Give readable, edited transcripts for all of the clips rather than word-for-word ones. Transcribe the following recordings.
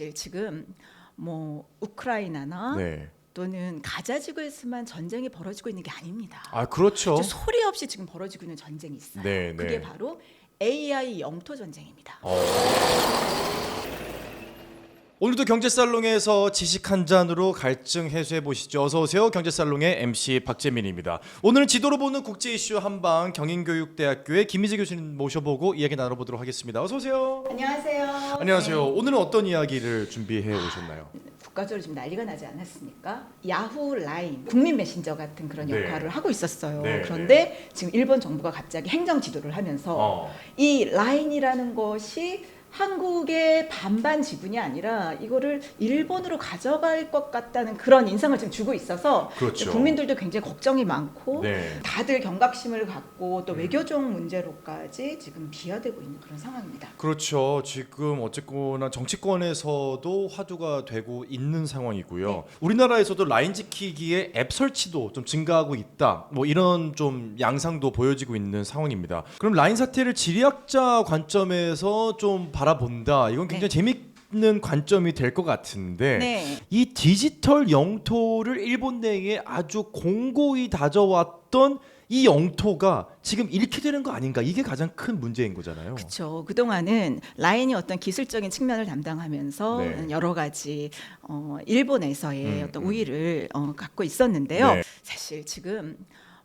사실 지금 뭐 우크라이나나 네. 또는 가자 지구에서만 전쟁이 벌어지고 있는 게 아닙니다. 아, 그렇죠. 아주 소리 없이 지금 벌어지고 있는 전쟁이 있어요. 네, 그게 네. 바로 AI 영토 전쟁입니다. 오늘도 경제살롱에서 지식 한 잔으로 갈증 해소해 보시죠. 어서 오세요. 경제살롱의 MC 박재민입니다. 오늘은 지도로 보는 국제 이슈 한방 경인교육대학교의 김희재 교수님 모셔보고 이야기 나눠보도록 하겠습니다. 어서 오세요. 안녕하세요. 안녕하세요. 네. 오늘은 어떤 이야기를 준비해 오셨나요? 국가적으로 지금 난리가 나지 않았습니까? 야후 라인, 국민 메신저 같은 그런 네. 역할을 하고 있었어요. 네, 그런데 지금 일본 정부가 갑자기 행정 지도를 하면서 이 라인이라는 것이 한국의 반반 지분이 아니라 이거를 일본으로 가져갈 것 같다는 그런 인상을 지금 주고 있어서 그렇죠. 국민들도 굉장히 걱정이 많고 네. 다들 경각심을 갖고 또 외교적 문제로까지 지금 비화되고 있는 그런 상황입니다. 그렇죠. 지금 어쨌거나 정치권에서도 화두가 되고 있는 상황이고요. 네. 우리나라에서도 라인 지키기에 앱 설치도 좀 증가하고 있다. 뭐 이런 좀 양상도 보여지고 있는 상황입니다. 그럼 라인 사태를 지리학자 관점에서 좀 바라본다. 이건 굉장히 재밌는 관점이 될 것 같은데 네. 이 디지털 영토를 일본 내에 아주 공고히 다져왔던 이 영토가 지금 잃게 되는 거 아닌가? 이게 가장 큰 문제인 거잖아요. 그렇죠. 그동안은 라인이 어떤 기술적인 측면을 담당하면서 네. 여러 가지 일본에서의 어떤 우위를 갖고 있었는데요. 네. 사실 지금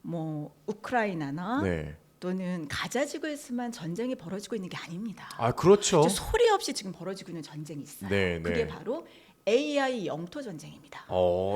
뭐 우크라이나나 네. 또는 가자 지구에서만 전쟁이 벌어지고 있는 게 아닙니다. 아, 그렇죠. 아주 소리 없이 지금 벌어지고 있는 전쟁이 있어요. 네, 네. 그게 바로 AI 영토 전쟁입니다.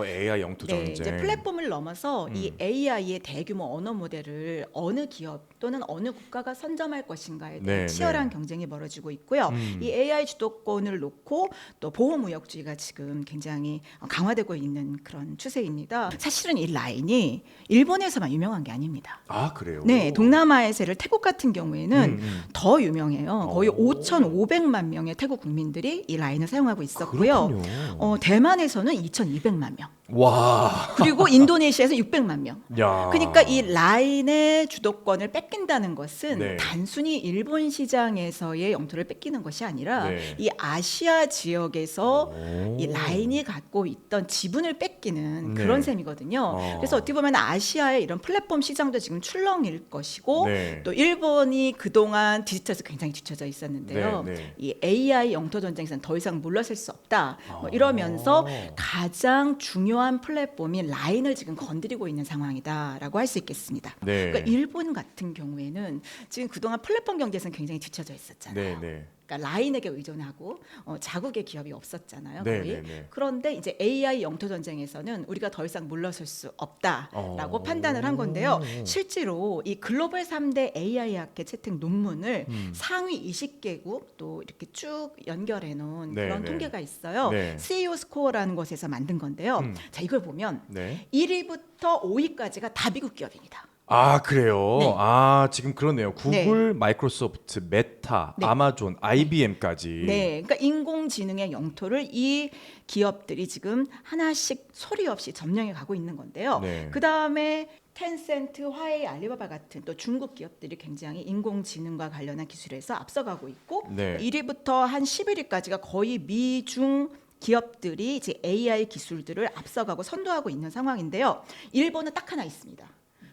AI 영토 네, 전쟁. 이제 플랫폼을 넘어서 이 AI의 대규모 언어 모델을 어느 기업 또는 어느 국가가 선점할 것인가에 대한 네, 치열한 네. 경쟁이 벌어지고 있고요. 이 AI 주도권을 놓고 또 보호무역주의가 지금 굉장히 강화되고 있는 그런 추세입니다. 사실은 이 라인이 일본에서만 유명한 게 아닙니다. 아, 그래요? 네, 동남아의 세를 태국 같은 경우에는 더 유명해요. 거의 오. 5,500만 명의 태국 국민들이 이 라인을 사용하고 있었고요. 그렇군요. 대만에서는 2,200만 명. 와. 그리고 인도네시아에서 600만 명. 야. 그러니까 이 라인의 주도권을 뺏긴다는 것은 네. 단순히 일본 시장에서의 영토를 뺏기는 것이 아니라 네. 이 아시아 지역에서 오. 이 라인이 갖고 있던 지분을 뺏기는 네. 그런 셈이거든요. 그래서 어떻게 보면 아시아의 이런 플랫폼 시장도 지금 출렁일 것이고 네. 또 일본이 그동안 디지털에서 굉장히 뒤처져 있었는데요. 네, 네. 이 AI 영토 전쟁에서는 더 이상 물러설 수 없다. 뭐 이러면서 가장 중요한 플랫폼인 라인을 지금 건드리고 있는 상황이다라고 할 수 있겠습니다. 네. 그러니까 일본 같은 경우에는 지금 그동안 플랫폼 경제에서는 굉장히 뒤처져 있었잖아요. 네, 네. 그러니까 라인에게 의존하고 자국의 기업이 없었잖아요. 네, 거의. 네, 네. 그런데 이제 AI 영토 전쟁에서는 우리가 더 이상 물러설 수 없다라고 어. 판단을 한 건데요. 실제로 이 글로벌 3대 AI 학회 채택 논문을 상위 20개국 또 이렇게 쭉 연결해 놓은 네, 그런 네. 통계가 있어요. 네. CEO 스코어라는 곳에서 만든 건데요. 자, 이걸 보면 네. 1위부터 5위까지가 다 미국 기업입니다. 아, 그래요? 네. 아, 지금 그렇네요. 구글, 마이크로소프트, 메타, 네. 아마존, IBM까지. 네, 그러니까 인공지능의 영토를 이 기업들이 지금 하나씩 소리 없이 점령해 가고 있는 건데요. 네. 그 다음에 텐센트, 화웨이, 알리바바 같은 또 중국 기업들이 굉장히 인공지능과 관련한 기술에서 앞서가고 있고 네. 1위부터 한 11위까지가 거의 미중 기업들이 이제 AI 기술들을 앞서가고 선도하고 있는 상황인데요. 일본은 딱 하나 있습니다.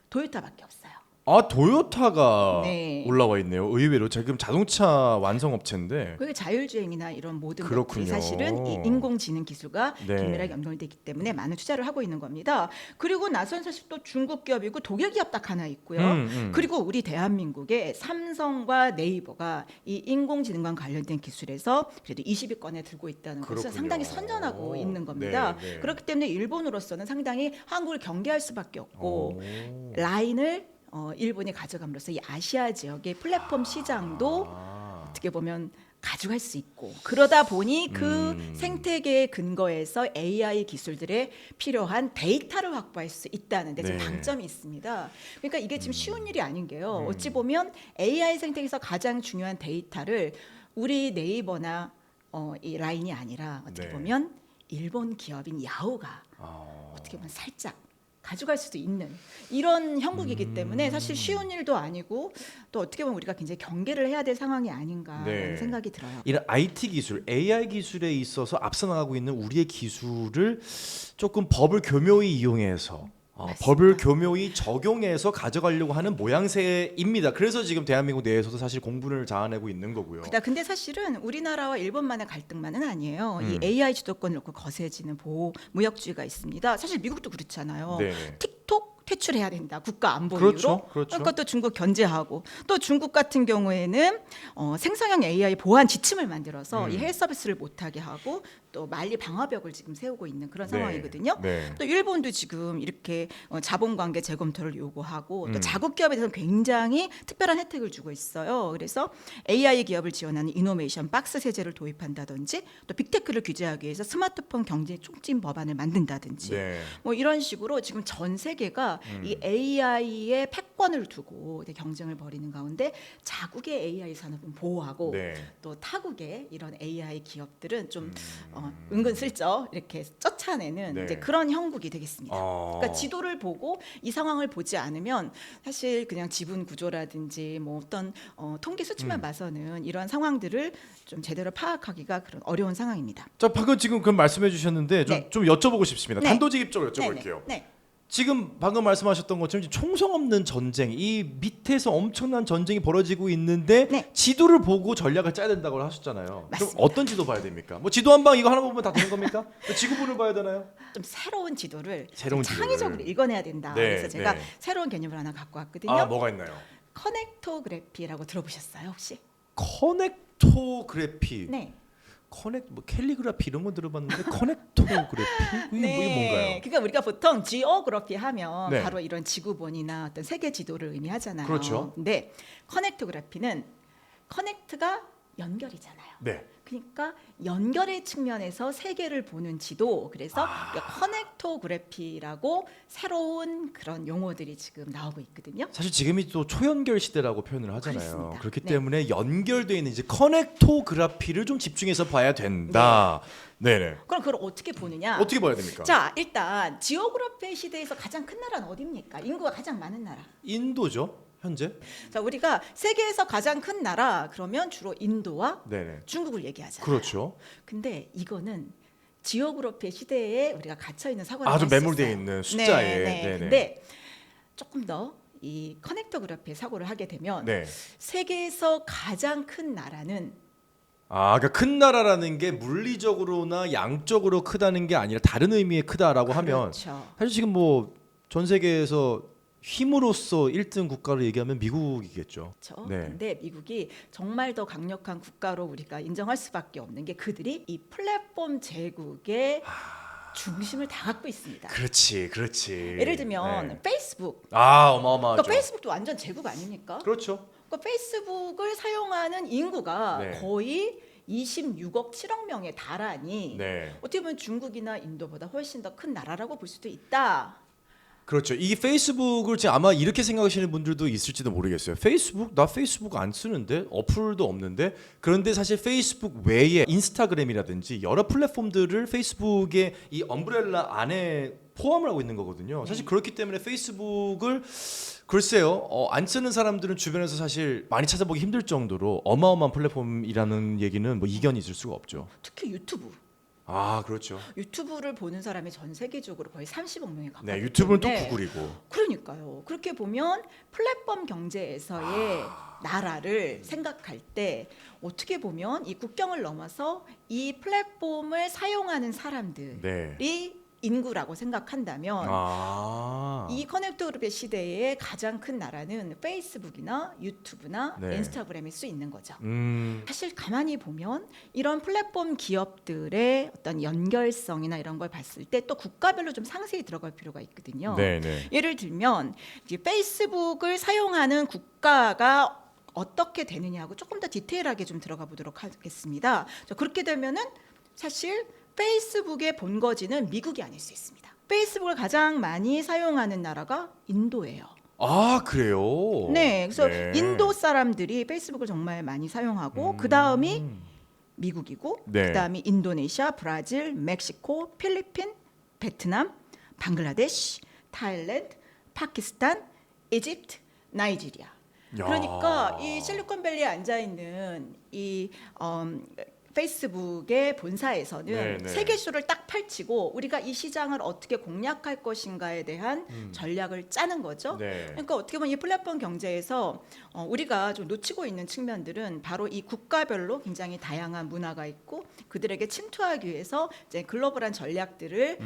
도요타밖에 없어요. 아, 도요타가 네. 올라와 있네요. 의외로 지금 자동차 완성 업체인데. 그게 자율주행이나 이런 모든 그렇군요. 것들이 사실은 이 인공지능 기술과 네. 긴밀하게 연결되기 때문에 많은 투자를 하고 있는 겁니다. 그리고 나선 사실 또 중국 기업이고 독일 기업 딱 하나 있고요. 그리고 우리 대한민국의 삼성과 네이버가 이 인공지능과 관련된 기술에서 그래도 20위권에 들고 있다는 것은 그렇군요. 상당히 선전하고 있는 겁니다. 네, 네. 그렇기 때문에 일본으로서는 상당히 한국을 경계할 수밖에 없고 오. 라인을 일본이 가져감으로써 이 아시아 지역의 플랫폼 시장도 아. 어떻게 보면 가져갈 수 있고 그러다 보니 그 생태계의 근거에서 AI 기술들에 필요한 데이터를 확보할 수 있다는 데 지금 네. 방점이 있습니다. 그러니까 이게 지금 쉬운 일이 아닌 게요. 어찌 보면 AI 생태계에서 가장 중요한 데이터를 우리 네이버나 이 라인이 아니라 어떻게 네. 보면 일본 기업인 야후가 아. 어떻게 보면 살짝 가져갈 수도 있는 이런 형국이기 때문에 사실 쉬운 일도 아니고 또 어떻게 보면 우리가 굉장히 경계를 해야 될 상황이 아닌가라는 네. 생각이 들어요. 이런 IT 기술, AI 기술에 있어서 앞서 나가고 있는 우리의 기술을 조금 법을 교묘히 이용해서 맞습니다. 법을 교묘히 적용해서 가져가려고 하는 모양새입니다. 그래서 지금 대한민국 내에서도 사실 공분을 자아내고 있는 거고요. 근데 사실은 우리나라와 일본만의 갈등만은 아니에요. 이 AI 주도권을 놓고 거세지는 보호 무역주의가 있습니다. 사실 미국도 그렇잖아요. 네. 틱톡 퇴출해야 된다. 국가 안보 그렇죠, 이유로. 그렇죠. 그러니까 또 중국 견제하고 또 중국 같은 경우에는 생성형 AI 보안 지침을 만들어서 이 해외 서비스를 못하게 하고 또 만리 방화벽을 지금 세우고 있는 그런 상황이거든요. 네. 또 일본도 지금 이렇게 자본관계 재검토를 요구하고 또 자국 기업에 대해서 굉장히 특별한 혜택을 주고 있어요. 그래서 AI 기업을 지원하는 이노베이션 박스 세제를 도입한다든지 또 빅테크를 규제하기 위해서 스마트폰 경제 촉진 법안을 만든다든지 네. 뭐 이런 식으로 지금 전 세계가 이 AI의 패권을 두고 이제 경쟁을 벌이는 가운데 자국의 AI 산업은 보호하고 네. 또 타국의 이런 AI 기업들은 좀 은근슬쩍 이렇게 쫓아내는 네. 이제 그런 형국이 되겠습니다. 그러니까 지도를 보고 이 상황을 보지 않으면 사실 그냥 지분 구조라든지 뭐 어떤 통계 수치만 봐서는 이런 상황들을 좀 제대로 파악하기가 그런 어려운 상황입니다. 자, 방금 지금 그 말씀해 주셨는데 네. 좀 여쭤보고 싶습니다. 네. 단도직입적으로 여쭤볼게요. 네. 지금 방금 말씀하셨던 것처럼 총성 없는 전쟁, 이 밑에서 엄청난 전쟁이 벌어지고 있는데 네. 지도를 보고 전략을 짜야 된다고 하셨잖아요. 그럼 맞습니다. 어떤 지도 봐야 됩니까? 뭐 지도 한 방 이거 하나 보면 다 되는 겁니까? 지구본을 봐야 되나요? 좀 새로운 지도를 새로운 좀 창의적으로 지도를. 읽어내야 된다. 네, 그래서 제가 네. 새로운 개념을 하나 갖고 왔거든요. 아, 뭐가 있나요? 커넥토그래피라고 들어보셨어요 혹시? 커넥토그래피. 네. 뭐 캘리그라피 이런 거 들어봤는데 커넥토그래피 이게 뭔가요? 그러니까 우리가 보통 지오그래피 하면 네. 바로 이런 지구본이나 어떤 세계 지도를 의미하잖아요. 그렇죠. 근데 커넥토그래피는 커넥트가 연결이잖아요. 네. 그러니까 연결의 측면에서 세계를 보는 지도. 그래서 커넥토그래피라고 새로운 그런 용어들이 지금 나오고 있거든요. 사실 지금이 또 초연결 시대라고 표현을 하잖아요. 그렇습니다. 그렇기 네. 때문에 연결되어 있는 이제 커넥토그래피를 좀 집중해서 봐야 된다. 네네. 그럼 그걸 어떻게 보느냐? 어떻게 봐야 됩니까? 자, 일단 지오그래피 시대에서 가장 큰 나라는 어디입니까? 인구가 가장 많은 나라. 인도죠. 현재. 자, 우리가 세계에서 가장 큰 나라 그러면 주로 인도와 네네. 중국을 얘기하잖아요. 그렇죠. 근데 이거는 지오그래피 시대에 우리가 갇혀 있는 사고라고 아주 할수 매몰되어 있어요. 있는 숫자에. 네. 네네. 근데 조금 더 이 커넥토그래피 사고를 하게 되면 네. 세계에서 가장 큰 나라는 그러니까 큰 나라라는 게 물리적으로나 양적으로 크다는 게 아니라 다른 의미의 크다라고 하면 그렇죠. 사실 지금 뭐 전 세계에서 힘으로써 1등 국가를 얘기하면 미국이겠죠. 그렇죠. 네. 근데 미국이 정말 더 강력한 국가로 우리가 인정할 수밖에 없는 게 그들이 이 플랫폼 제국의 중심을 다 갖고 있습니다. 그렇지. 예를 들면 네. 페이스북. 어마어마하죠. 그러니까 페이스북도 완전 제국 아닙니까? 그렇죠. 그러니까 페이스북을 사용하는 인구가 네. 거의 26억 7억 명에 달하니 네. 어떻게 보면 중국이나 인도보다 훨씬 더 큰 나라라고 볼 수도 있다. 그렇죠. 이 페이스북을 지금 아마 이렇게 생각하시는 분들도 있을지도 모르겠어요. 나 페이스북 안 쓰는데 어플도 없는데 그런데 사실 페이스북 외에 인스타그램이라든지 여러 플랫폼들을 페이스북의 이 엄브렐라 안에 포함을 하고 있는 거거든요. 사실 그렇기 때문에 페이스북을 글쎄요. 안 쓰는 사람들은 주변에서 사실 많이 찾아보기 힘들 정도로 어마어마한 플랫폼이라는 얘기는 뭐 이견이 있을 수가 없죠. 특히 유튜브. 그렇죠. 유튜브를 보는 사람이 전 세계적으로 거의 30억 명에 가까이. 네, 유튜브는 또 구글이고. 그러니까요. 그렇게 보면 플랫폼 경제에서의 나라를 생각할 때 어떻게 보면 이 국경을 넘어서 이 플랫폼을 사용하는 사람들이 네. 인구라고 생각한다면 아. 이 커넥토그룹의 시대의 가장 큰 나라는 페이스북이나 유튜브나 네. 인스타그램일 수 있는 거죠. 음. 사실 가만히 보면 이런 플랫폼 기업들의 어떤 연결성이나 이런 걸 봤을 때 또 국가별로 좀 상세히 들어갈 필요가 있거든요. 네네. 예를 들면 이제 페이스북을 사용하는 국가가 어떻게 되느냐고 조금 더 디테일하게 좀 들어가 보도록 하겠습니다. 자, 그렇게 되면은 사실 페이스북의 본거지는 미국이 아닐 수 있습니다. 페이스북을 가장 많이 사용하는 나라가 인도예요. 아, 그래요? 네, 그래서 네. 인도 사람들이 페이스북을 정말 많이 사용하고 그 다음이 미국이고 네. 그 다음이 인도네시아, 브라질, 멕시코, 필리핀, 베트남, 방글라데시, 타일랜드, 파키스탄, 이집트, 나이지리아. 야. 그러니까 이 실리콘밸리에 앉아 있는 이 페이스북의 본사에서는 네네. 세계 수를 딱 펼치고 우리가 이 시장을 어떻게 공략할 것인가에 대한 전략을 짜는 거죠. 네. 그러니까 어떻게 보면 이 플랫폼 경제에서 우리가 좀 놓치고 있는 측면들은 바로 이 국가별로 굉장히 다양한 문화가 있고 그들에게 침투하기 위해서 이제 글로벌한 전략들을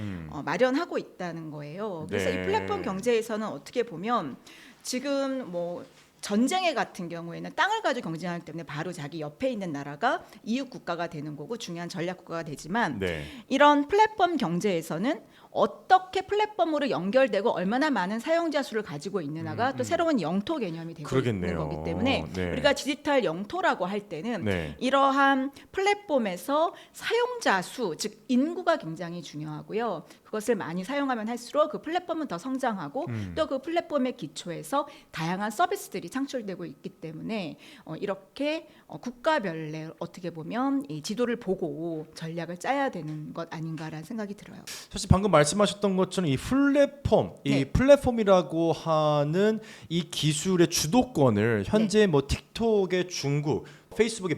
마련하고 있다는 거예요. 그래서 네. 이 플랫폼 경제에서는 어떻게 보면 지금 뭐 전쟁의 같은 경우에는 땅을 가지고 경쟁하기 때문에 바로 자기 옆에 있는 나라가 이웃 국가가 되는 거고 중요한 전략 국가가 되지만 네. 이런 플랫폼 경제에서는 어떻게 플랫폼으로 연결되고 얼마나 많은 사용자 수를 가지고 있느냐가 또 새로운 영토 개념이 되고 그러겠네요. 있는 거기 때문에 네. 우리가 디지털 영토라고 할 때는 네. 이러한 플랫폼에서 사용자 수, 즉 인구가 굉장히 중요하고요. 그것을 많이 사용하면 할수록 그 플랫폼은 더 성장하고 또 그 플랫폼의 기초에서 다양한 서비스들이 창출되고 있기 때문에 이렇게 국가별로 어떻게 보면 이 지도를 보고 전략을 짜야 되는 것 아닌가라는 생각이 들어요. 사실 방금 말씀하셨던 것처럼 이 플랫폼, 이 네. 플랫폼이라고 하는 이 기술의 주도권을 현재 뭐 틱톡의 중국, 페이스북의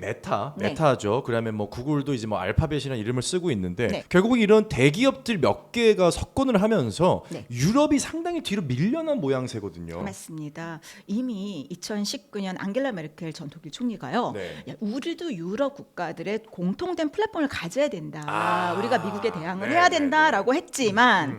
메타죠. 그다음에 뭐 구글도 이제 뭐 알파벳이라는 이름을 쓰고 있는데 네. 결국 이런 대기업들 몇 개가 석권을 하면서 네. 유럽이 상당히 뒤로 밀려난 모양새거든요. 맞습니다. 이미 2019년 앙겔라 메르켈 전 독일 총리가요. 네. 야, 우리도 유럽 국가들의 공통된 플랫폼을 가져야 된다. 아, 우리가 미국에 대항을 네, 해야 네, 된다라고 했지만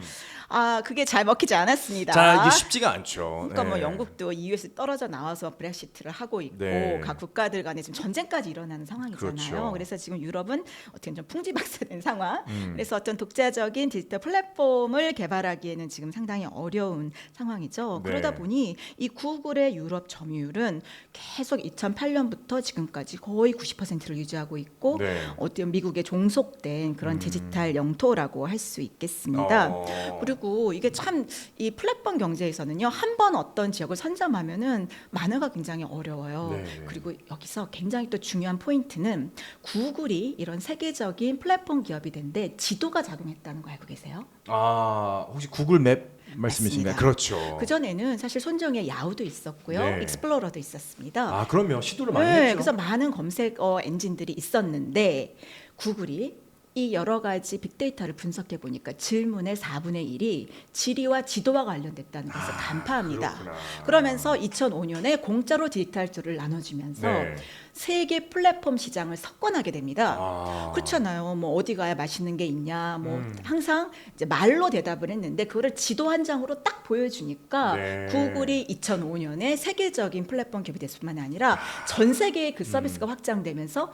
그게 잘 먹히지 않았습니다. 자, 이게 쉽지가 않죠. 그러니까 뭐 네. 영국도 EU에서 떨어져 나와서 브렉시트를 하고 있고 네. 각 국가들 간에 지금 전쟁까지 일어나는 상황이잖아요. 그렇죠. 그래서 지금 유럽은 어떻게 좀 풍지박산된 상황. 그래서 어떤 독자적인 디지털 플랫폼을 개발하기에는 지금 상당히 어려운 상황이죠. 네. 그러다 보니 이 구글의 유럽 점유율은 계속 2008년부터 지금까지 거의 90%를 유지하고 있고 네. 어떤 미국에 종속된 그런 디지털 영토라고 할 수 있겠습니다. 그리고 이게 참 이 플랫폼 경제에서는요 한 번 어떤 지역을 선점하면은 만회가 굉장히 어려워요. 네. 그리고 여기서 굉장히 또 중요한 포인트는 구글이 이런 세계적인 플랫폼 기업이 된데 지도가 작용했다는 거 알고 계세요? 혹시 구글 맵 말씀이신가요? 맞습니다. 그렇죠. 그 전에는 사실 손정의 야후도 있었고요, 네. 익스플로러도 있었습니다. 그럼요. 시도를 많이 네, 했죠. 그래서 많은 검색 엔진들이 있었는데 구글이 이 여러 가지 빅데이터를 분석해 보니까 질문의 4분의 1이 지리와 지도와 관련됐다는 것을 간파합니다. 그렇구나. 그러면서 2005년에 공짜로 디지털 툴을 나눠주면서 네. 세계 플랫폼 시장을 석권하게 됩니다. 아. 그렇잖아요. 뭐 어디 가야 맛있는 게 있냐, 뭐 항상 이제 말로 대답을 했는데 그거를 지도 한 장으로 딱 보여주니까 네. 구글이 2005년에 세계적인 플랫폼 기업이 됐을 뿐만 아니라 전 세계에 그 서비스가 확장되면서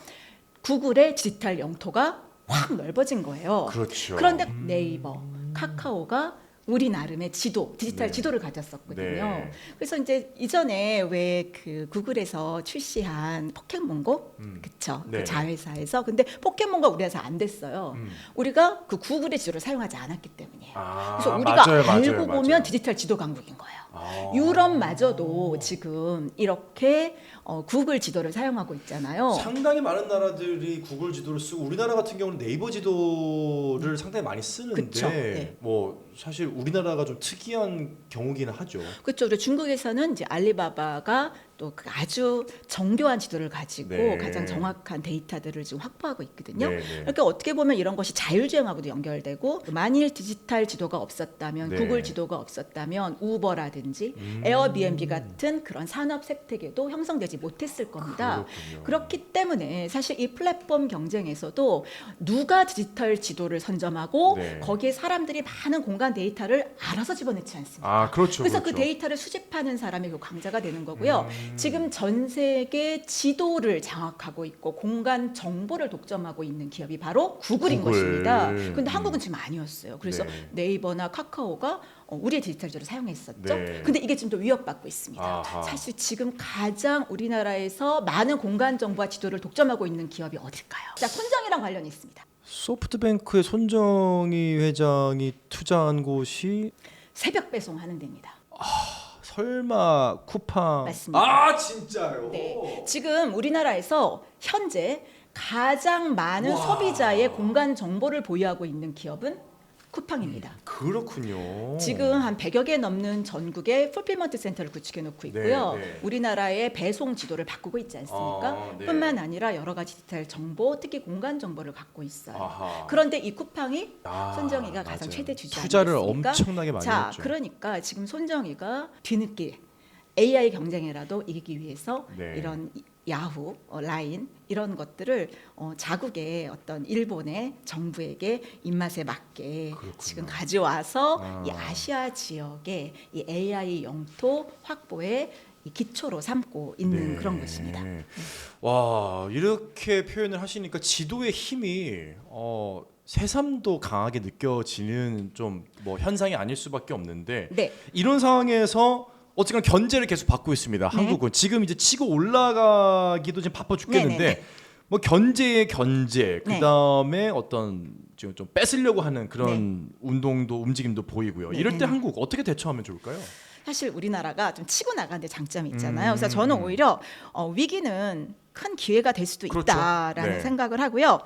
구글의 디지털 영토가 확 넓어진 거예요. 그렇죠. 그런데 네이버, 카카오가 우리 나름의 지도, 디지털 네. 지도를 가졌었거든요. 네. 그래서 이제 이전에 왜 그 구글에서 출시한 포켓몬고, 그쵸? 네. 그 자회사에서 근데 포켓몬고 우리나라에서 안 됐어요. 우리가 그 구글의 지도를 사용하지 않았기 때문이에요. 그래서 우리가 알고 보면 디지털 지도 강국인 거예요. 유럽마저도 지금 이렇게 구글 지도를 사용하고 있잖아요. 상당히 많은 나라들이 구글 지도를 쓰고 우리나라 같은 경우는 네이버 지도를 상당히 많이 쓰는데 그쵸, 네. 뭐 사실 우리나라가 좀 특이한 경우기는 하죠. 그렇죠. 그리고 중국에서는 이제 알리바바가 또 그 아주 정교한 지도를 가지고 네. 가장 정확한 데이터들을 지금 확보하고 있거든요. 네, 네. 그러니까 어떻게 보면 이런 것이 자율주행하고도 연결되고 만일 디지털 지도가 없었다면 네. 구글 지도가 없었다면 우버라든지 에어비앤비 같은 그런 산업 생태계도 형성되지 못했을 겁니다. 그렇군요. 그렇기 때문에 사실 이 플랫폼 경쟁에서도 누가 디지털 지도를 선점하고 네. 거기에 사람들이 많은 공간 데이터를 알아서 집어넣지 않습니다. 그렇죠. 그래서 그렇죠. 그 데이터를 수집하는 사람이 그 강자가 되는 거고요. 지금 전 세계 지도를 장악하고 있고 공간 정보를 독점하고 있는 기업이 바로 구글인 구글. 것입니다. 그런데 한국은 지금 아니었어요. 그래서 네. 네이버나 카카오가 우리의 디지털 지도를 사용했었죠. 네. 근데 이게 지금 또 위협받고 있습니다. 아하. 사실 지금 가장 우리나라에서 많은 공간 정보와 지도를 독점하고 있는 기업이 어딜까요? 자, 손정이랑 관련이 있습니다. 소프트뱅크의 손정희 회장이 투자한 곳이 새벽 배송하는 데입니다. 설마 쿠팡? 맞습니다. 진짜요? 네. 지금 우리나라에서 현재 가장 많은 소비자의 공간 정보를 보유하고 있는 기업은 쿠팡입니다. 그렇군요. 지금 한 100여 개 넘는 전국에 풀필먼트 센터를 구축해 놓고 있고요. 네, 네. 우리나라의 배송 지도를 바꾸고 있지 않습니까? 네. 뿐만 아니라 여러 가지 디지털 정보, 특히 공간 정보를 갖고 있어요. 아하. 그런데 이 쿠팡이 아, 손정희가 가장 맞아요. 최대 주주 투자를 아니겠습니까? 엄청나게 많이 자, 했죠. 그러니까 지금 손정희가 뒤늦게 AI 경쟁이라도 이기기 위해서 네. 이런 야후, 라인 이런 것들을 자국의 어떤 일본의 정부에게 입맛에 맞게 그렇군요. 지금 가져와서 아. 이 아시아 지역의 이 AI 영토 확보에 이 기초로 삼고 있는 네. 그런 것입니다. 와, 이렇게 표현을 하시니까 지도의 힘이 새삼도 강하게 느껴지는 좀 뭐 현상이 아닐 수밖에 없는데 네. 이런 상황에서 어쨌든 견제를 계속 받고 있습니다. 네. 한국은 지금 이제 치고 올라가기도 지금 바빠 죽겠는데 네네네. 뭐 견제의 견제, 네. 그다음에 어떤 지금 좀 뺏으려고 하는 그런 네. 운동도 움직임도 보이고요. 이럴 때 한국 어떻게 대처하면 좋을까요? 사실 우리나라가 좀 치고 나가는 데 장점이 있잖아요. 그래서 저는 오히려 위기는 큰 기회가 될 수도 그렇죠. 있다라는 네. 생각을 하고요.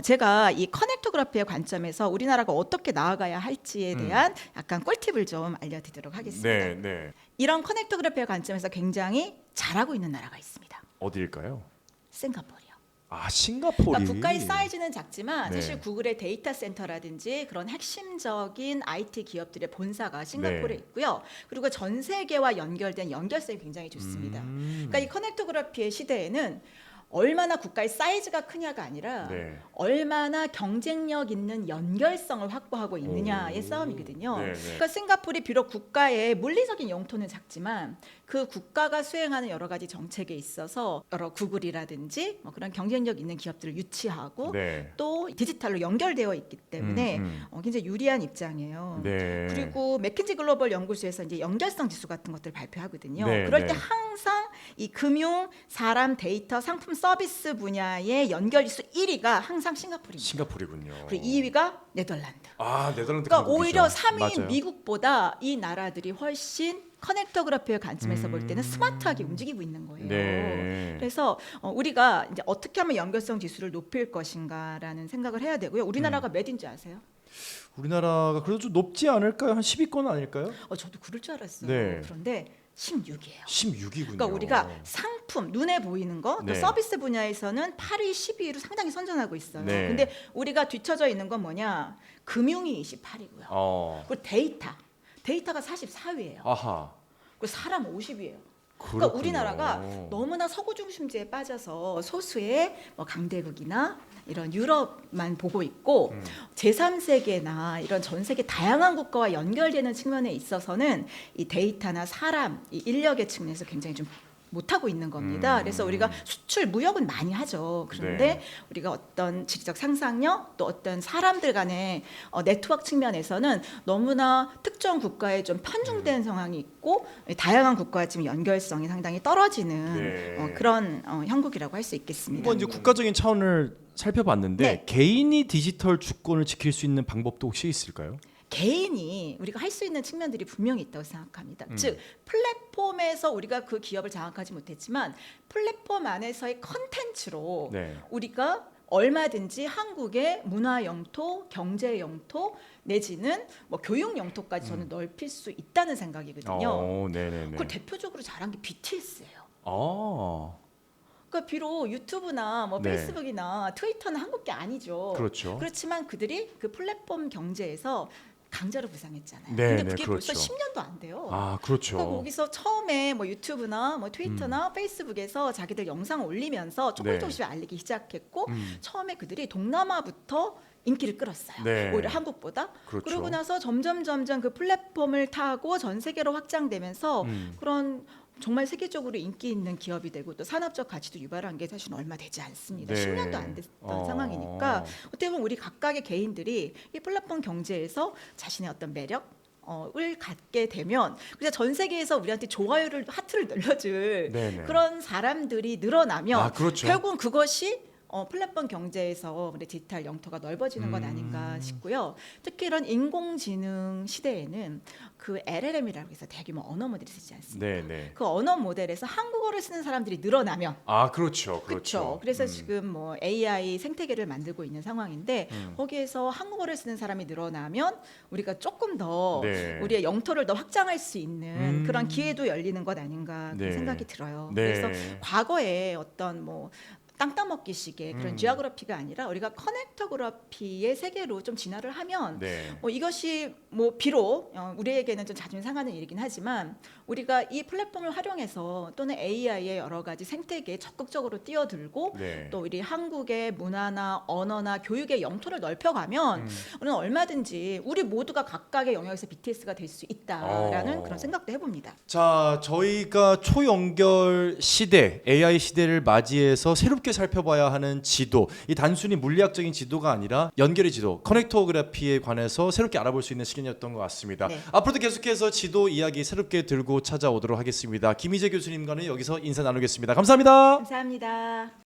제가 이 커넥토그래피의 관점에서 우리나라가 어떻게 나아가야 할지에 대한 약간 꿀팁을 좀 알려드리도록 하겠습니다. 네, 네. 이런 커넥토그래피의 관점에서 굉장히 잘하고 있는 나라가 있습니다. 어디일까요? 싱가포르요. 아, 싱가포르. 그러니까 국가의 사이즈는 작지만 네. 사실 구글의 데이터 센터라든지 그런 핵심적인 IT 기업들의 본사가 싱가포르에 네. 있고요. 그리고 전 세계와 연결된 연결성이 굉장히 좋습니다. 그러니까 이 커넥토그래피의 시대에는 얼마나 국가의 사이즈가 크냐가 아니라 네. 얼마나 경쟁력 있는 연결성을 확보하고 있느냐의 오. 싸움이거든요. 네, 네. 그러니까 싱가포르이 비록 국가의 물리적인 영토는 작지만 그 국가가 수행하는 여러 가지 정책에 있어서 여러 구글이라든지 뭐 그런 경쟁력 있는 기업들을 유치하고 네. 또 디지털로 연결되어 있기 때문에 굉장히 유리한 입장이에요. 네. 그리고 맥킨지 글로벌 연구소에서 이제 연결성 지수 같은 것들을 발표하거든요. 네, 그럴 네. 때 항상 이 금융, 사람, 데이터, 상품, 서비스 분야의 연결 지수 1위가 항상 싱가포르입니다. 싱가포르군요. 그리고 2위가 네덜란드. 아, 네덜란드. 그러니까 강국이죠. 오히려 3위인 맞아요. 미국보다 이 나라들이 훨씬 커넥터그래피의 관점에서 볼 때는 스마트하게 움직이고 있는 거예요. 네. 그래서 우리가 이제 어떻게 하면 연결성 지수를 높일 것인가라는 생각을 해야 되고요. 우리나라가 몇인지 아세요? 우리나라가 그래도 좀 높지 않을까요? 한 10위권 아닐까요? 저도 그럴 줄 알았어요. 네. 그런데 16이에요. 16위군요. 그러니까 우리가 상품 눈에 보이는 거, 네. 또 서비스 분야에서는 8위, 12위로 상당히 선전하고 있어요. 네. 근데 우리가 뒤쳐져 있는 건 뭐냐? 금융이 28위고요. 그리고 데이터가 44위예요. 아하. 그리고 사람 50위예요. 그러니까 그렇군요. 우리나라가 너무나 서구 중심지에 빠져서 소수의 뭐 강대국이나 이런 유럽만 보고 있고 제3세계나 이런 전 세계 다양한 국가와 연결되는 측면에 있어서는 이 데이터나 사람, 이 인력의 측면에서 굉장히 좀 못하고 있는 겁니다. 그래서 우리가 수출 무역은 많이 하죠. 그런데 네. 우리가 어떤 지리적 상상력 또 어떤 사람들 간의 네트워크 측면에서는 너무나 특정 국가에 좀 편중된 상황이 있고 다양한 국가와 지금 연결성이 상당히 떨어지는 네. 그런 형국이라고 할 수 있겠습니다. 한번 이제 국가적인 차원을 살펴봤는데 네. 개인이 디지털 주권을 지킬 수 있는 방법도 혹시 있을까요? 개인이 우리가 할 수 있는 측면들이 분명히 있다고 생각합니다. 즉 플랫폼에서 우리가 그 기업을 장악하지 못했지만 플랫폼 안에서의 컨텐츠로 네. 우리가 얼마든지 한국의 문화 영토, 경제 영토 내지는 뭐 교육 영토까지 저는 넓힐 수 있다는 생각이거든요. 네네네. 그 대표적으로 잘한 게 BTS예요. 아, 그러니까 비록 유튜브나 뭐 네. 페이스북이나 트위터는 한국 게 아니죠. 그렇죠. 그렇지만 그들이 그 플랫폼 경제에서 강자로 부상했잖아요. 네, 근데 네, 그게 그렇죠. 벌써 10년도 안 돼요. 아, 그렇죠. 그러니까 거기서 처음에 뭐 유튜브나 뭐 트위터나 페이스북에서 자기들 영상 올리면서 조금씩 알리기 시작했고 처음에 그들이 동남아부터 인기를 끌었어요. 네. 오히려 한국보다. 그렇죠. 그러고 나서 점점 그 플랫폼을 타고 전 세계로 확장되면서 그런 정말 세계적으로 인기 있는 기업이 되고 또 산업적 가치도 유발한 게 사실 얼마 되지 않습니다. 네. 10년도 안 됐던 상황이니까 어떻게 보면 우리 각각의 개인들이 이 플랫폼 경제에서 자신의 어떤 매력 을 갖게 되면 그냥 전 세계에서 우리한테 좋아요를 하트를 눌러줄 네네. 그런 사람들이 늘어나면 아, 그렇죠. 결국은 그것이 플랫폼 경제에서 우리 디지털 영토가 넓어지는 것 아닌가 싶고요. 특히 이런 인공지능 시대에는 그 LLM이라고 해서 대규모 언어 모델이 쓰지 않습니까? 네네. 그 언어 모델에서 한국어를 쓰는 사람들이 늘어나면 아 그렇죠, 그렇죠. 그래서 지금 뭐 AI 생태계를 만들고 있는 상황인데 거기에서 한국어를 쓰는 사람이 늘어나면 우리가 조금 더 네. 우리의 영토를 더 확장할 수 있는 그런 기회도 열리는 것 아닌가 그런 네. 생각이 들어요. 네. 그래서 과거에 어떤 뭐 땅 따먹기식의 그런 지오그래피가 아니라 우리가 커넥터그래피의 세계로 좀 진화를 하면 네. 이것이 뭐 비록 우리에게는 좀 자존심 상하는 일이긴 하지만 우리가 이 플랫폼을 활용해서 또는 AI의 여러 가지 생태계에 적극적으로 뛰어들고 네. 또 우리 한국의 문화나 언어나 교육의 영토를 넓혀가면 우리는 얼마든지 우리 모두가 각각의 영역에서 BTS가 될 수 있다라는 그런 생각도 해봅니다. 자, 저희가 초연결 시대, AI 시대를 맞이해서 새롭게 살펴봐야 하는 지도, 이 단순히 물리학적인 지도가 아니라 연결의 지도, 커넥터그래피에 관해서 새롭게 알아볼 수 있는 시간이었던 것 같습니다. 네. 앞으로도 계속해서 지도 이야기 새롭게 들고 찾아오도록 하겠습니다. 김희재 교수님과는 여기서 인사 나누겠습니다. 감사합니다. 감사합니다.